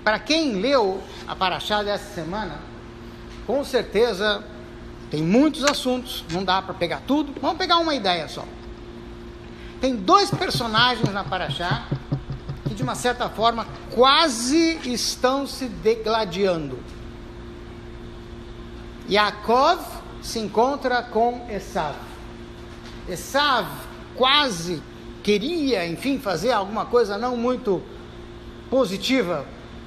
para quem leu a Parashá dessa semana, com certeza tem muitos assuntos, não dá para pegar tudo, vamos pegar uma ideia só. Tem 2 personagens na Parashá que de uma certa forma quase estão se degladiando. Yaakov se encontra com Esav. Esav quase queria, enfim, fazer alguma coisa não muito positiva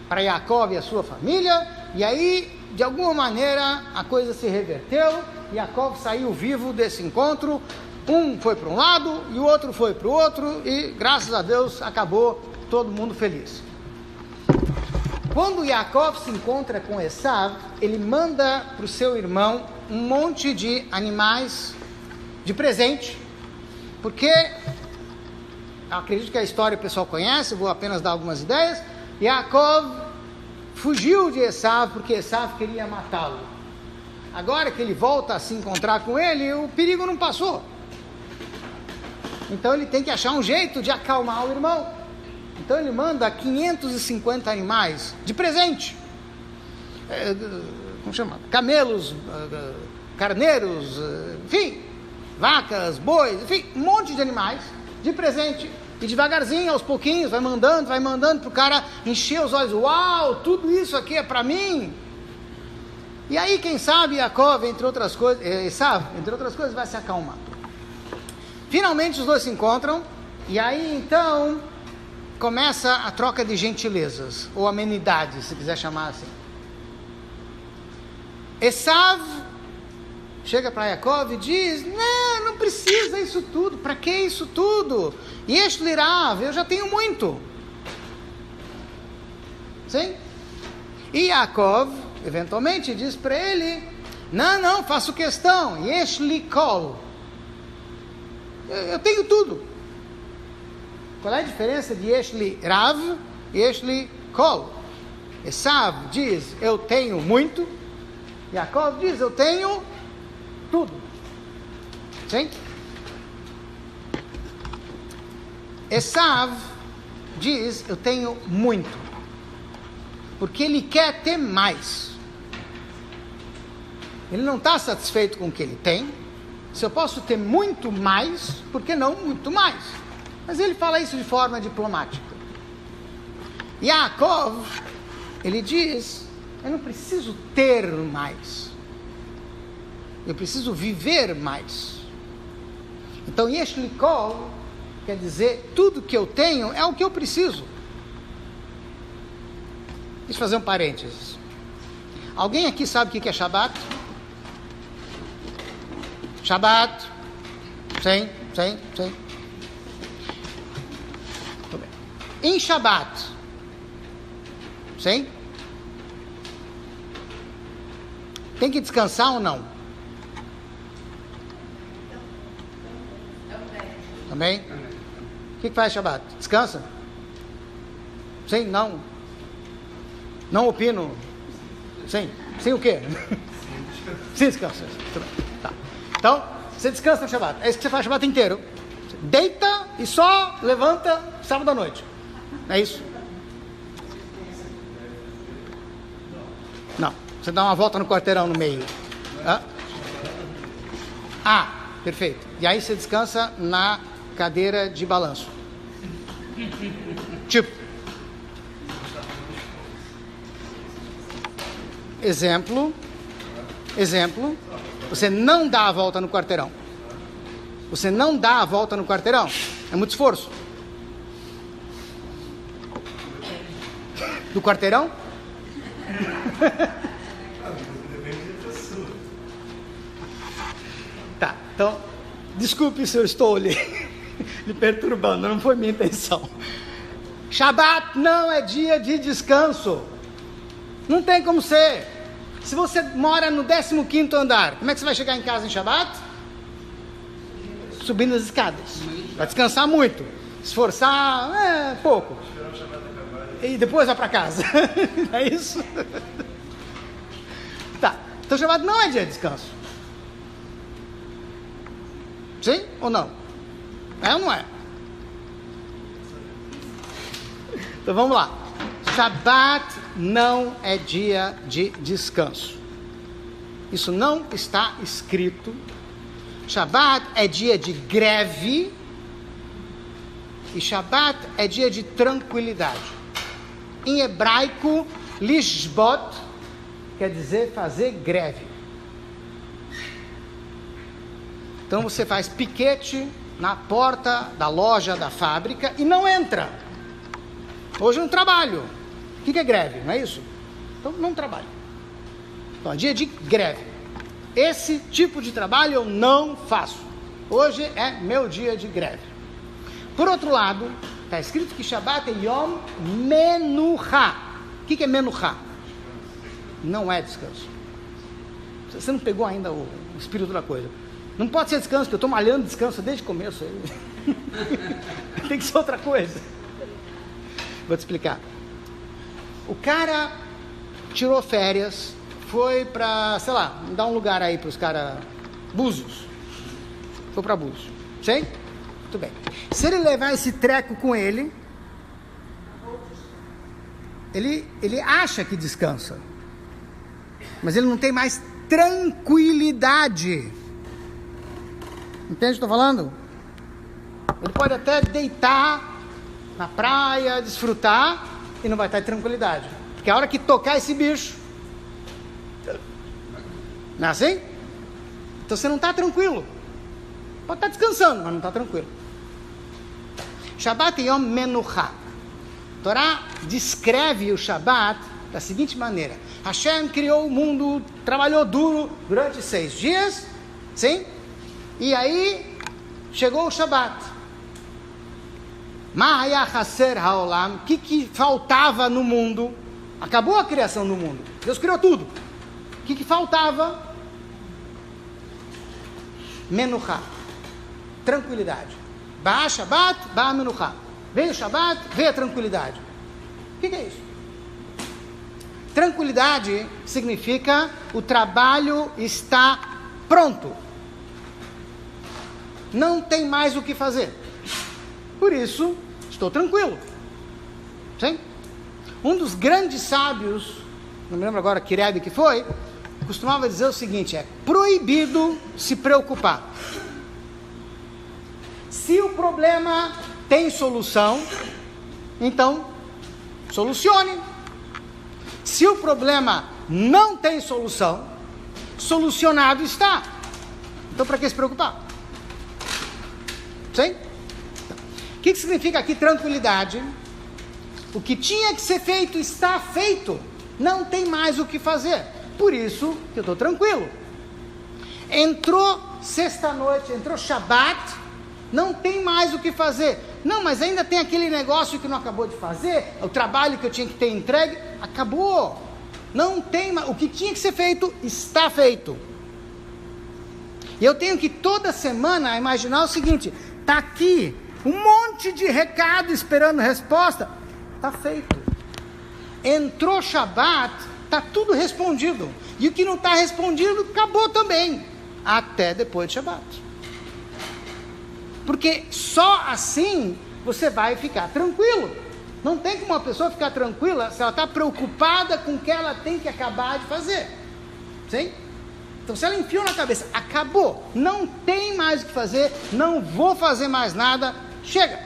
para Yaakov e a sua família, e aí, de alguma maneira, a coisa se reverteu, Yaakov saiu vivo desse encontro, um foi para um lado e o outro foi para o outro, e graças a Deus acabou todo mundo feliz. Quando Yaakov se encontra com Esav, ele manda para o seu irmão um monte de animais de presente, porque acredito que a história o pessoal conhece, vou apenas dar algumas ideias. Yaakov fugiu de Esav porque Esav queria matá-lo. Agora que ele volta a se encontrar com ele, o perigo não passou. Então ele tem que achar um jeito de acalmar o irmão. Então ele manda 550 animais de presente. Como chama? Camelos, carneiros, enfim, vacas, bois, enfim, um monte de animais de presente. E devagarzinho, aos pouquinhos, vai mandando para o cara encher os olhos. Uau, tudo isso aqui é para mim. E aí, quem sabe, Yaakov, entre outras coisas, Esav, entre outras coisas, vai se acalmar. Finalmente os dois se encontram, e aí então começa a troca de gentilezas, ou amenidades, se quiser chamar assim. Esav chega para Yaakov e diz: não precisa isso tudo, para que isso tudo? Yesh li rav, eu já tenho muito. Sim? E Yaakov, eventualmente, diz para ele: não, faço questão, yesh li kol, eu tenho tudo. Qual é a diferença de yesh li rav e yesh li kol? Esav diz: eu tenho muito. Yaakov diz: eu tenho tudo. Sim? Esav diz: eu tenho muito, porque ele quer ter mais. Ele não está satisfeito com o que ele tem. Se eu posso ter muito mais, por que não muito mais? Mas ele fala isso de forma diplomática. Yaakov, ele diz: eu não preciso ter mais, eu preciso viver mais. Então, yesh li kol quer dizer, tudo que eu tenho é o que eu preciso. Deixa eu fazer um parênteses. Alguém aqui sabe o que é Shabat? Shabat? Sim. Muito bem. Em Shabat, sim? Tem que descansar ou não? Também? O que faz Shabat? Descansa? Sim? Não? Não opino? Sim? Sim o quê? Sim, descansa. Tá. Então, você descansa no Shabat. É isso que você faz o Shabat inteiro. Você deita e só levanta sábado à noite. É isso? Não. Você dá uma volta no quarteirão no meio. Perfeito. E aí você descansa na cadeira de balanço. Tipo. Exemplo. Você não dá a volta no quarteirão. Você não dá a volta no quarteirão. É muito esforço. Do quarteirão? Tá, então, desculpe se eu estou lhe perturbando, não foi minha intenção. Shabat não é dia de descanso. Não tem como ser. Se você mora no 15º andar, como é que você vai chegar em casa em Shabat? Subindo as escadas. Vai descansar muito. Esforçar, pouco. E depois vai para casa. É isso? Tá. Então Shabat não é dia de descanso. Sim ou não? É ou não é? Então vamos lá. Shabat não é dia de descanso. Isso não está escrito. Shabat é dia de greve e Shabat é dia de tranquilidade. Em hebraico, lishbot quer dizer fazer greve. Então você faz piquete na porta da loja, da fábrica e não entra. Hoje eu não trabalho. O que é greve? Não é isso? Então não trabalho. Então é dia de greve. Esse tipo de trabalho eu não faço. Hoje é meu dia de greve. Por outro lado, está escrito que Shabat é Yom Menucha. O que é Menucha? Não é descanso. Você não pegou ainda o espírito da coisa. Não pode ser descanso, porque eu estou malhando descanso desde o começo. Tem que ser outra coisa. Vou te explicar. O cara tirou férias, foi para, sei lá, dá um lugar aí para os caras, Búzios. Foi para Búzios. Sei? Muito bem. Se ele levar esse treco com ele acha que descansa, mas ele não tem mais tranquilidade. Entende o que eu estou falando? Ele pode até deitar na praia, desfrutar, e não vai estar em tranquilidade. Porque a hora que tocar esse bicho, não é assim? Então você não está tranquilo. Pode estar descansando, mas não está tranquilo. Shabat Yom Menucha. A Torá descreve o Shabat da seguinte maneira: Hashem criou o mundo, trabalhou duro durante 6 dias, sim? E aí chegou o Shabat. Ma'aya Haser Haolam. O que faltava no mundo? Acabou a criação do mundo. Deus criou tudo. O que faltava? Menucha. Tranquilidade. Ba'a Shabbat, Ba'a Menucha. Veio o Shabbat, veio a tranquilidade. O que é isso? Tranquilidade significa o trabalho está pronto. Não tem mais o que fazer. Por isso, estou tranquilo. Sim? Um dos grandes sábios, não me lembro agora que Rebbe que foi, costumava dizer o seguinte: é proibido se preocupar. Se o problema tem solução, então solucione. Se o problema não tem solução, solucionado está. Então para que se preocupar? Sim? O que significa aqui tranquilidade? O que tinha que ser feito está feito. Não tem mais o que fazer. Por isso que eu estou tranquilo. Entrou sexta-noite, entrou Shabat, não tem mais o que fazer. Não, mas ainda tem aquele negócio que não acabou de fazer, o trabalho que eu tinha que ter entregue, acabou. Não tem mais. O que tinha que ser feito, está feito. E eu tenho que toda semana imaginar o seguinte: está aqui um monte de recado esperando resposta, está feito. Entrou Shabat, está tudo respondido. E o que não está respondido, acabou também. Até depois de Shabat. Porque só assim você vai ficar tranquilo. Não tem como uma pessoa ficar tranquila se ela está preocupada com o que ela tem que acabar de fazer. Sim? Então se ela enfiou na cabeça, acabou, não tem mais o que fazer, não vou fazer mais nada, chega.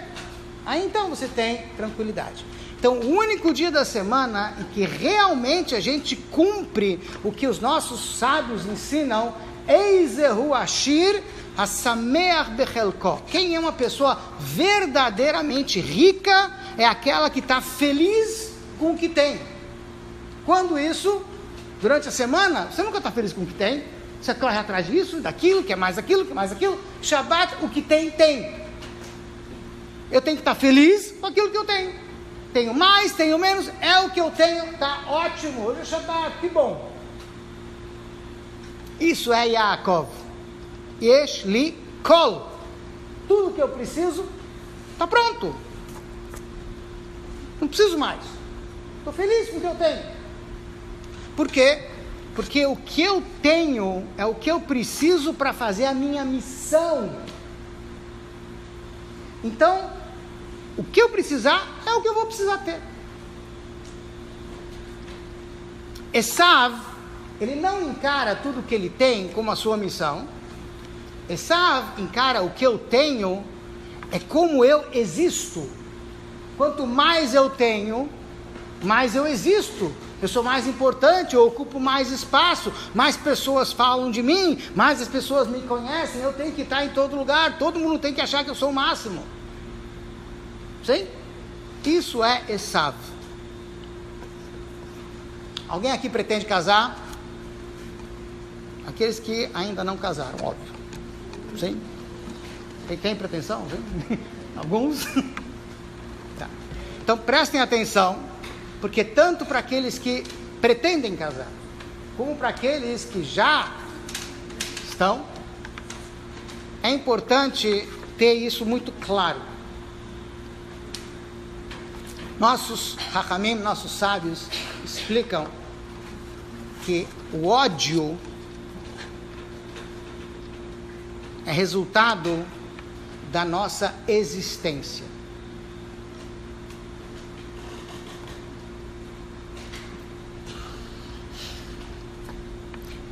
Aí então você tem tranquilidade. Então o único dia da semana em que realmente a gente cumpre o que os nossos sábios ensinam, Eizehu Ashir Hasameach Bechelko. Quem é uma pessoa verdadeiramente rica é aquela que está feliz com o que tem. Quando isso, durante a semana, você nunca está feliz com o que tem. Você corre atrás disso, daquilo, quer mais aquilo, quer mais aquilo. Shabat, o que tem, tem. Eu tenho que estar feliz com aquilo que eu tenho. Tenho mais, tenho menos, é o que eu tenho, está ótimo. Hoje é Shabat, que bom. Isso é Yaakov. Yesh li kol. Tudo que eu preciso está pronto. Não preciso mais. Estou feliz com o que eu tenho. Por quê? Porque o que eu tenho é o que eu preciso para fazer a minha missão. Então, o que eu precisar é o que eu vou precisar ter. Esav, ele não encara tudo que ele tem como a sua missão. Esav encara o que eu tenho é como eu existo. Quanto mais eu tenho, mais eu existo. Eu sou mais importante, eu ocupo mais espaço, mais pessoas falam de mim, mais as pessoas me conhecem, eu tenho que estar em todo lugar, todo mundo tem que achar que eu sou o máximo. Sim? Isso é Esav. Alguém aqui pretende casar? Aqueles que ainda não casaram, óbvio. Sim? Tem pretensão? Sim? Alguns? Tá. Então prestem atenção, porque tanto para aqueles que pretendem casar, como para aqueles que já estão, é importante ter isso muito claro. Nossos Hachamim, nossos sábios, explicam que o ódio é resultado da nossa existência.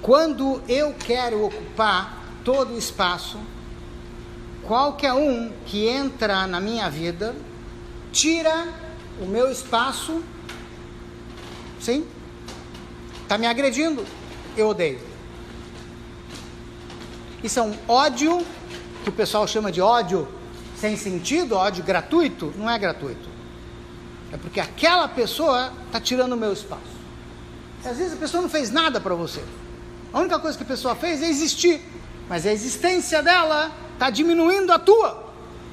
Quando eu quero ocupar todo o espaço, qualquer um que entra na minha vida, tira o meu espaço, sim? Está me agredindo, eu odeio. Isso é um ódio, que o pessoal chama de ódio sem sentido, ódio gratuito. Não é gratuito. É porque aquela pessoa está tirando o meu espaço. Às vezes a pessoa não fez nada para você. A única coisa que a pessoa fez é existir. Mas a existência dela está diminuindo a tua.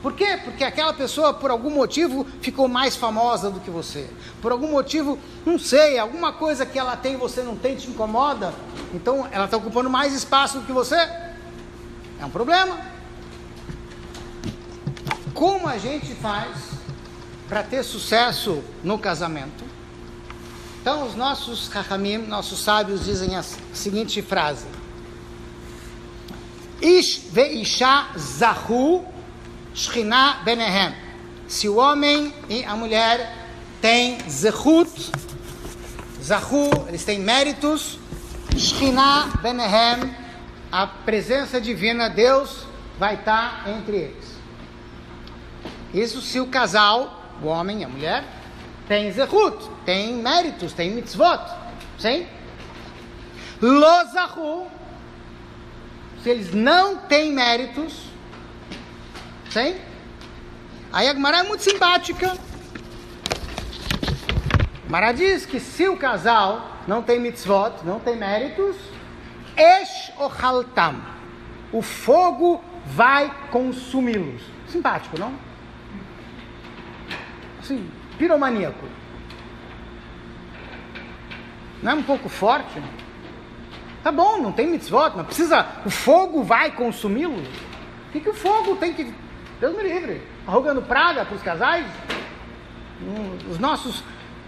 Por quê? Porque aquela pessoa, por algum motivo, ficou mais famosa do que você. Por algum motivo, não sei, alguma coisa que ela tem e você não tem te incomoda. Então, ela está ocupando mais espaço do que você. É um problema. Como a gente faz para ter sucesso no casamento? Então, os nossos Chachamim, nossos sábios, dizem a seguinte frase. Ish ve'isha zahu Shekhinah benehem. Se o homem e a mulher têm zechut, zahu, eles têm méritos, Shekhinah benehem, a presença divina, Deus vai estar entre eles. Isso se o casal, o homem e a mulher, tem zechut, tem méritos, tem mitzvot, sim? Lo zahu, se eles não têm méritos, sim? Aí a Gemara é muito simpática. A Gemara diz que se o casal não tem mitzvot, não tem méritos, esh ochaltam, o fogo vai consumi-los. Simpático, não? Assim, piromaníaco. Não é um pouco forte? Tá bom, não tem mitzvot, não precisa, o fogo vai consumi-los. O que o fogo tem que... Deus me livre. Arrogando praga para os casais? Os nossos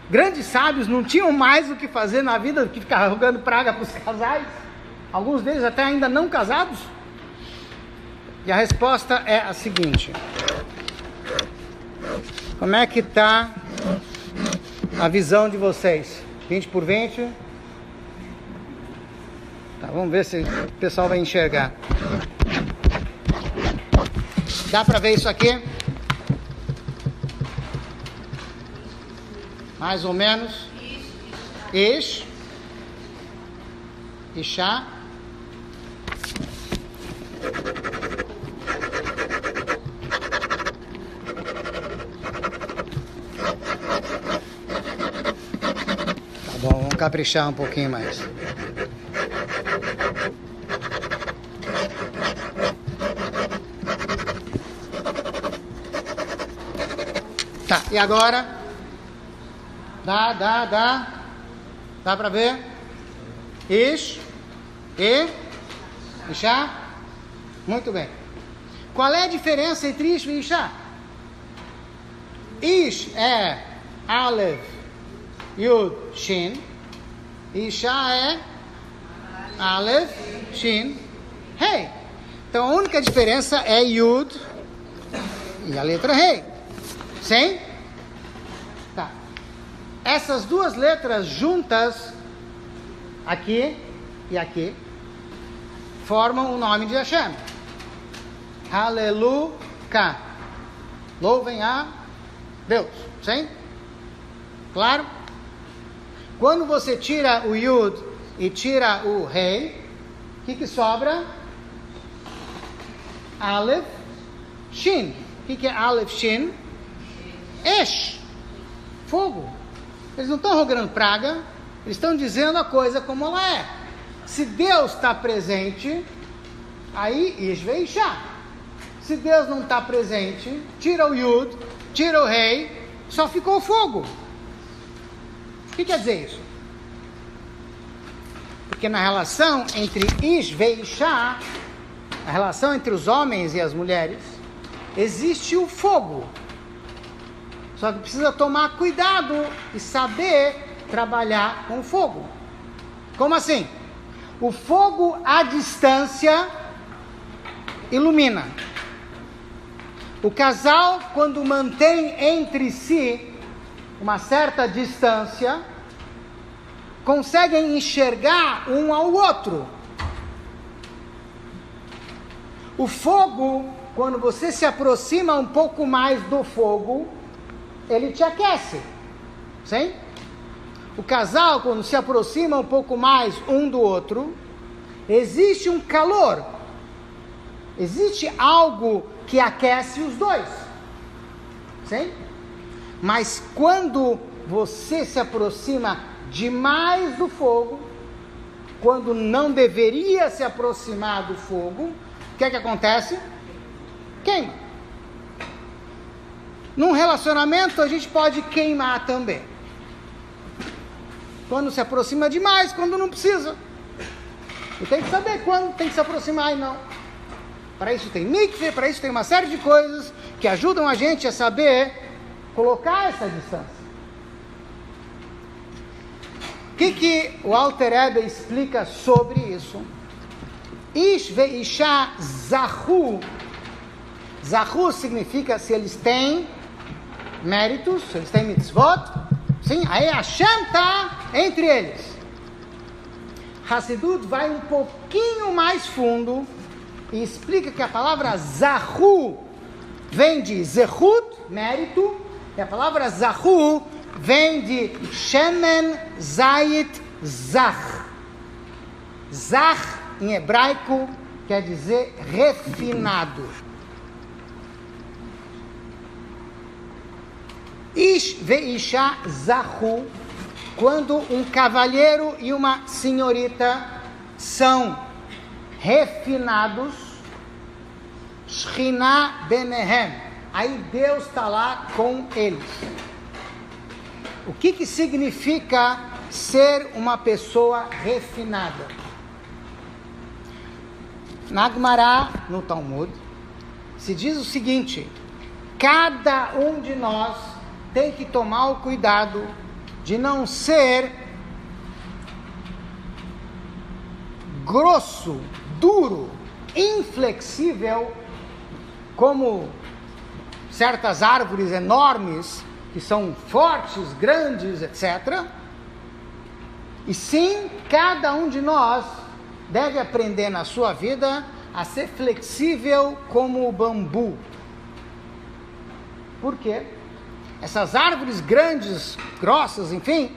grandes sábios não tinham mais o que fazer na vida do que ficar arrogando praga para os casais? Alguns deles até ainda não casados? E a resposta é a seguinte. Como é que está a visão de vocês? 20 por 20? Tá, vamos ver se o pessoal vai enxergar. Dá para ver isso aqui? Mais ou menos. Ish. Ishá. Tá bom, vamos caprichar um pouquinho mais. Tá, e agora? Dá pra ver? Ish. E? Ishá? Muito bem. Qual é a diferença entre Ish e Ishá? Ish é Aleph, Yud, Shin. Ishá é Aleph, Shin, Rei. Então a única diferença é Yud e a letra Rei. Sim? Tá. Essas duas letras juntas aqui e aqui, formam o nome de Hashem. Aleluia. Louvem a Deus. Sim? Claro? Quando você tira o Yud e tira o Rei, o que sobra? Aleph, Shin. O que é Aleph, Shin? Esh. Fogo. Eles não estão rogando praga, eles estão dizendo a coisa como ela é. Se Deus está presente, aí Ish ve'Ishá. Se Deus não está presente, tira o Yud, tira o Rei, só ficou o fogo. O que quer dizer isso? Porque na relação entre Ish ve'Ishá, a relação entre os homens e as mulheres, existe o fogo. Só que precisa tomar cuidado e saber trabalhar com o fogo. Como assim? O fogo à distância ilumina. O casal, quando mantém entre si uma certa distância, conseguem enxergar um ao outro. O fogo, quando você se aproxima um pouco mais do fogo, ele te aquece. Sim? O casal, quando se aproxima um pouco mais um do outro, existe um calor. Existe algo que aquece os dois. Sim? Mas quando você se aproxima demais do fogo, quando não deveria se aproximar do fogo, o que é que acontece? Queima. Num relacionamento a gente pode queimar também. Quando se aproxima demais, quando não precisa. E tem que saber quando tem que se aproximar e não. Para isso tem mikveh, para isso tem uma série de coisas que ajudam a gente a saber colocar essa distância. O que o Alter Rebbe explica sobre isso? Ish ve'Ishá zahu. Zahu significa se eles têm méritos, se eles têm mitzvot. Sim, aí Hashem está entre eles. Hassidut vai um pouquinho mais fundo e explica que a palavra zahu vem de zehut, mérito, e a palavra zahu vem de shemen zayit zach. Zach, em hebraico, quer dizer refinado. Ish ve'Ishá zahu, quando um cavalheiro e uma senhorita são refinados, Shekhinah benehem, aí Deus está lá com eles. O que significa ser uma pessoa refinada? Na Gemara, no Talmud, se diz o seguinte: cada um de nós tem que tomar o cuidado de não ser grosso, duro, inflexível, como certas árvores enormes, que são fortes, grandes, etc. E sim, cada um de nós deve aprender na sua vida a ser flexível como o bambu. Por quê? Essas árvores grandes, grossas, enfim,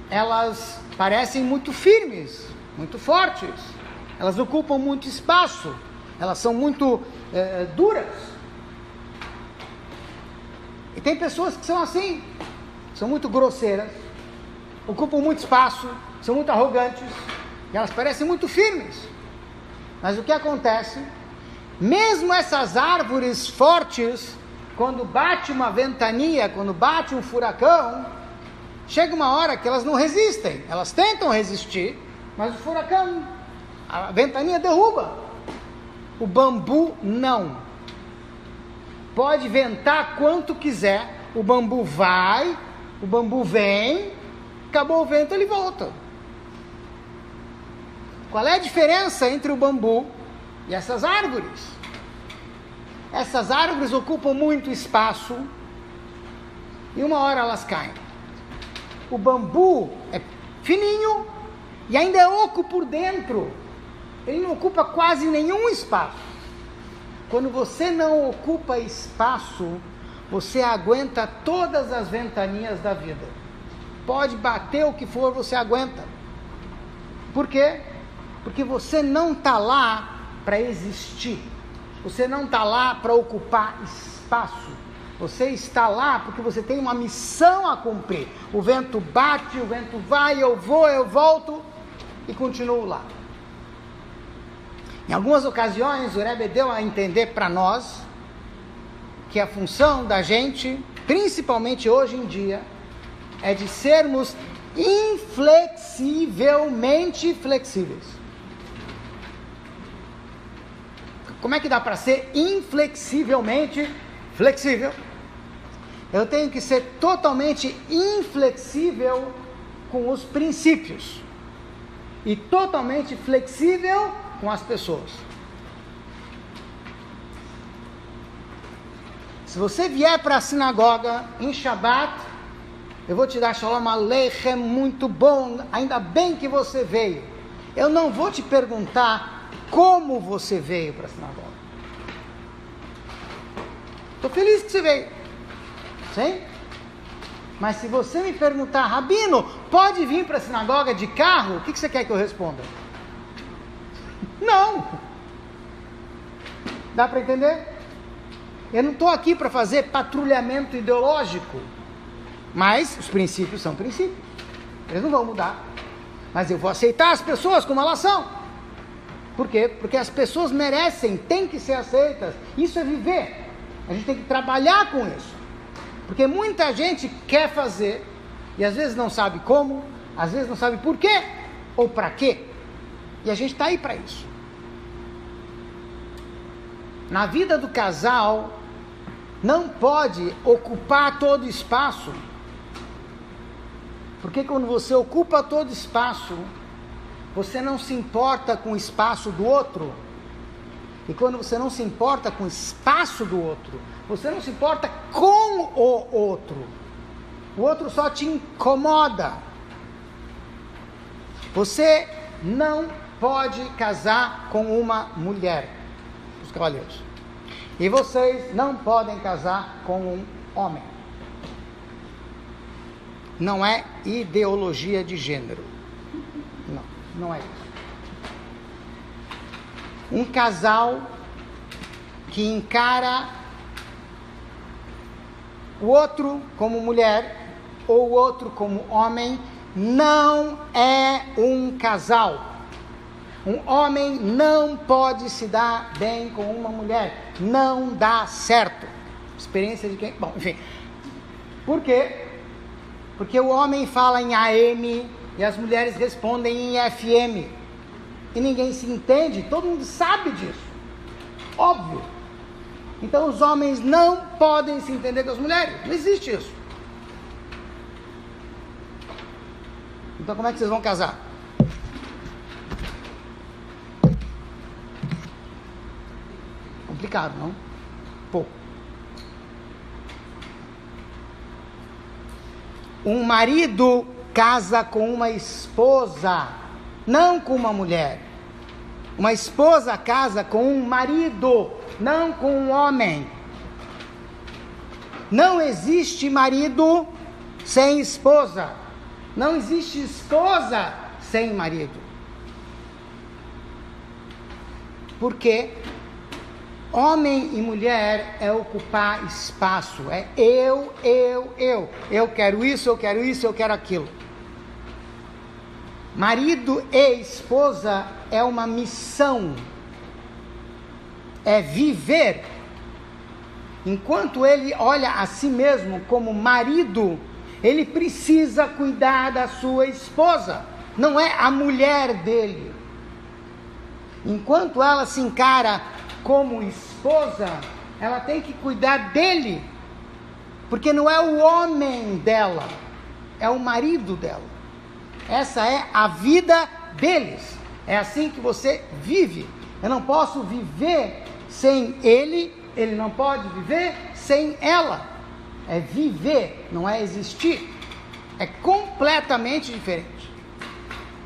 elas parecem muito firmes, muito fortes. Elas ocupam muito espaço. Elas são muito duras. E tem pessoas que são assim, são muito grosseiras, ocupam muito espaço, são muito arrogantes, e elas parecem muito firmes. Mas o que acontece? Mesmo essas árvores fortes, quando bate uma ventania, quando bate um furacão, chega uma hora que elas não resistem. Elas tentam resistir, mas o furacão, a ventania derruba. O bambu não. Pode ventar quanto quiser, o bambu vai, o bambu vem, acabou o vento, ele volta. Qual é a diferença entre o bambu e essas árvores? Essas árvores ocupam muito espaço e uma hora elas caem. O bambu é fininho, E ainda é oco por dentro. Ele não ocupa quase nenhum espaço. Quando você não ocupa espaço, você aguenta todas as ventanias da vida. Pode bater o que for, você aguenta. Por quê? Porque você não está lá para existir. Você não está lá para ocupar espaço. Você está lá porque você tem uma missão a cumprir. O vento bate, o vento vai, eu vou, eu volto e continuo lá. Em algumas ocasiões, o Rebbe deu a entender para nós que a função da gente, principalmente hoje em dia, é de sermos inflexivelmente flexíveis. Como é que dá para ser inflexivelmente flexível? Eu tenho que ser totalmente inflexível com os princípios e totalmente flexível com as pessoas. Se você vier para a sinagoga em Shabbat, eu vou te dar Shalom Aleichem, muito bom, ainda bem que você veio. Eu não vou te perguntar como você veio para a sinagoga. Estou feliz que você veio. Sim? Mas se você me perguntar, Rabino, pode vir para a sinagoga de carro? O que você quer que eu responda? Não. Dá para entender? Eu não estou aqui para fazer patrulhamento ideológico. Mas os princípios são princípios. Eles não vão mudar. Mas eu vou aceitar as pessoas como elas são. Por quê? Porque as pessoas merecem, têm que ser aceitas. Isso é viver. A gente tem que trabalhar com isso. Porque muita gente quer fazer, e às vezes não sabe como, às vezes não sabe por quê, ou para quê. E a gente está aí para isso. Na vida do casal, não pode ocupar todo o espaço. Porque quando você ocupa todo o espaço, você não se importa com o espaço do outro. E quando você não se importa com o espaço do outro, você não se importa com o outro. O outro só te incomoda. Você não pode casar com uma mulher, os cavalheiros. E vocês não podem casar com um homem. Não é ideologia de gênero. Não é isso. Um casal que encara o outro como mulher ou o outro como homem não é um casal. Um homem não pode se dar bem com uma mulher. Não dá certo. Experiência de quem? Bom, enfim. Por quê? Porque o homem fala em AM e as mulheres respondem em FM. E ninguém se entende, todo mundo sabe disso. Óbvio. Então os homens não podem se entender com as mulheres. Não existe isso. Então como é que vocês vão casar? Complicado, não? Pouco. Um marido casa com uma esposa, não com uma mulher. Uma esposa casa com um marido, não com um homem. Não existe marido sem esposa. Não existe esposa sem marido. Por quê? Homem e mulher é ocupar espaço. É eu. Eu quero isso, eu quero isso, eu quero aquilo. Marido e esposa é uma missão. É viver. Enquanto ele olha a si mesmo como marido, ele precisa cuidar da sua esposa. Não é a mulher dele. Enquanto ela se encara como esposa, ela tem que cuidar dele. Porque não é o homem dela, é o marido dela. Essa é a vida deles. É assim que você vive. Eu não posso viver sem ele, ele não pode viver sem ela. É viver, não é existir. É completamente diferente.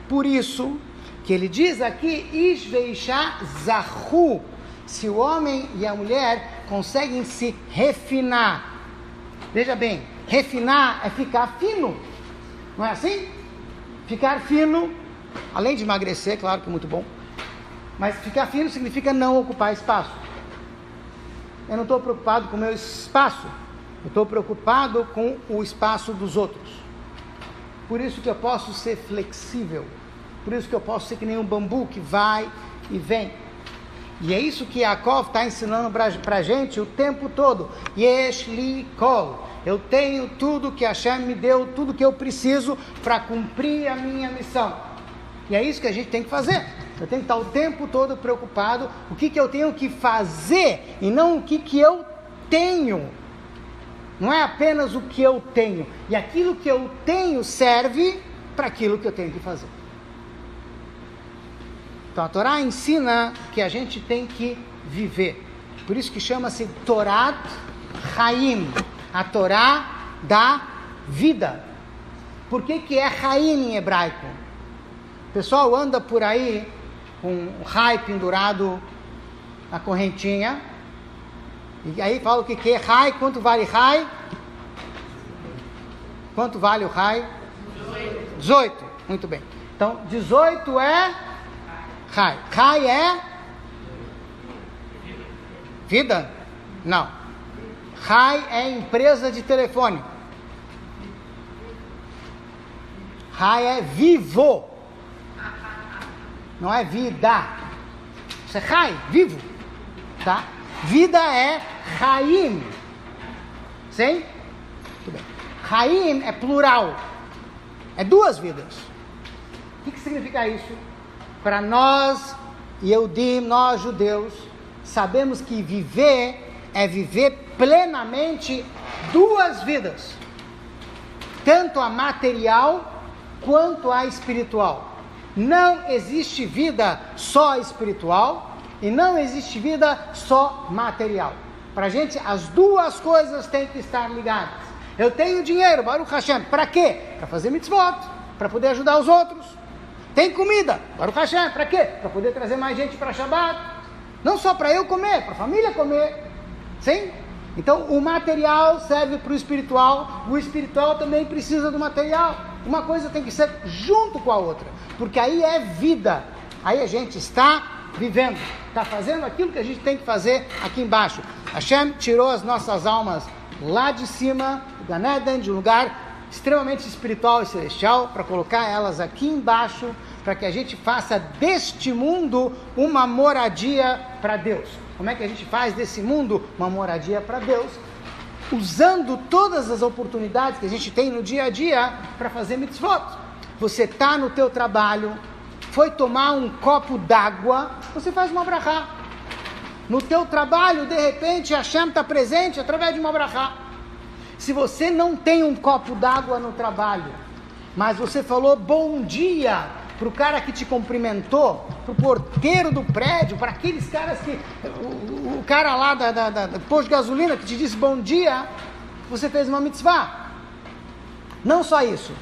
Por isso que ele diz aqui, Ish veisha zahu, se o homem e a mulher conseguem se refinar. Veja bem, refinar é ficar fino, não é assim? Ficar fino, além de emagrecer, claro que é muito bom, mas ficar fino significa não ocupar espaço. Eu não estou preocupado com o meu espaço, eu estou preocupado com o espaço dos outros. Por isso que eu posso ser flexível, por isso que eu posso ser que nem um bambu que vai e vem. E é isso que Yaakov está ensinando para a gente o tempo todo. Yesh li kol. Eu tenho tudo que Hashem me deu, tudo que eu preciso para cumprir a minha missão. E é isso que a gente tem que fazer. Eu tenho que estar o tempo todo preocupado o que eu tenho que fazer e não o que eu tenho. Não é apenas o que eu tenho. E aquilo que eu tenho serve para aquilo que eu tenho que fazer. Então a Torá ensina que a gente tem que viver. Por isso que chama-se Torat Chaim. A Torá da vida. Por que é Chaim em hebraico? O pessoal anda por aí com um rai pendurado na correntinha. E aí fala o que é rai, quanto vale rai? Quanto vale o rai? 18. Muito bem. Então, 18 é rai. Rai é vida? Não. Rai é empresa de telefone. Rai é vivo. Não é vida. Isso é rai, vivo. Tá? Vida é Chaim. Sim? Muito bem. Chaim é plural. É duas vidas. O que significa isso? Para nós, Yehudim, nós judeus, sabemos que viver é viver plenamente duas vidas. Tanto a material quanto a espiritual. Não existe vida só espiritual e não existe vida só material. Para a gente, as duas coisas têm que estar ligadas. Eu tenho dinheiro, Baruch Hashem, para quê? Para fazer mitzvot, para poder ajudar os outros. Tem comida, Baruch Hashem, para quê? Para poder trazer mais gente para Shabbat. Não só para eu comer, para a família comer. Sim? Então, o material serve para o espiritual também precisa do material. Uma coisa tem que ser junto com a outra, porque aí é vida. Aí a gente está vivendo, está fazendo aquilo que a gente tem que fazer aqui embaixo. Hashem tirou as nossas almas lá de cima, do Gan Eden, de um lugar extremamente espiritual e celestial, para colocar elas aqui embaixo, para que a gente faça deste mundo uma moradia para Deus. Como é que a gente faz desse mundo uma moradia para Deus? Usando todas as oportunidades que a gente tem no dia a dia para fazer mitzvot. Você está no teu trabalho, foi tomar um copo d'água, você faz uma brachá. No teu trabalho, de repente, Hashem está presente através de uma brachá. Se você não tem um copo d'água no trabalho, mas você falou bom dia para o cara que te cumprimentou, para o porteiro do prédio, para aqueles caras que... O cara lá do posto de gasolina que te disse bom dia, você fez uma mitzvah. Não só isso.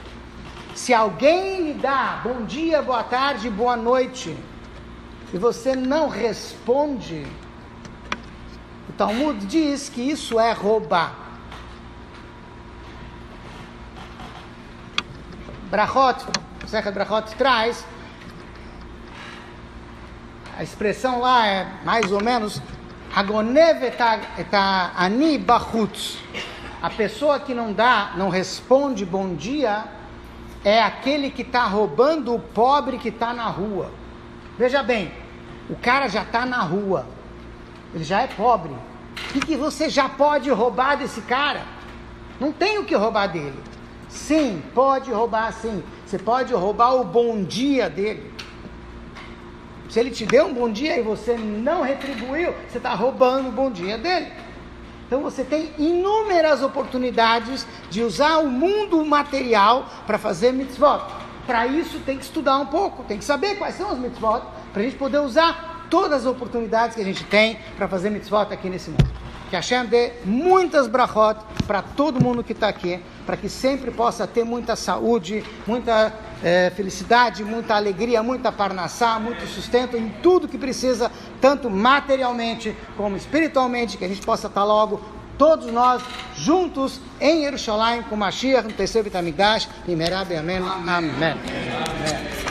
Se alguém lhe dá bom dia, boa tarde, boa noite, e você não responde, o Talmud diz que isso é roubar. Brachot, Sechet Brachot traz, a expressão lá é mais ou menos Hagonev et ani bachutz. A pessoa que não responde bom dia é aquele que está roubando o pobre que está na rua. Veja bem, o cara já está na rua, ele já é pobre. O que você já pode roubar desse cara? Não tem o que roubar dele. Sim, pode roubar sim. Você pode roubar o bom dia dele. Se ele te deu um bom dia e você não retribuiu, você está roubando o bom dia dele. Então você tem inúmeras oportunidades de usar o mundo material para fazer mitzvot. Para isso tem que estudar um pouco, tem que saber quais são os mitzvot, para a gente poder usar todas as oportunidades que a gente tem para fazer mitzvot aqui nesse mundo. Que Hashem dê muitas brachot para todo mundo que está aqui, para que sempre possa ter muita saúde, muita felicidade, muita alegria, muita parnassá, muito sustento em tudo que precisa, tanto materialmente como espiritualmente, que a gente possa estar logo todos nós juntos em Jerusalém com Mashiach no terceiro Beit HaMikdash, em Merab Amém. Amém.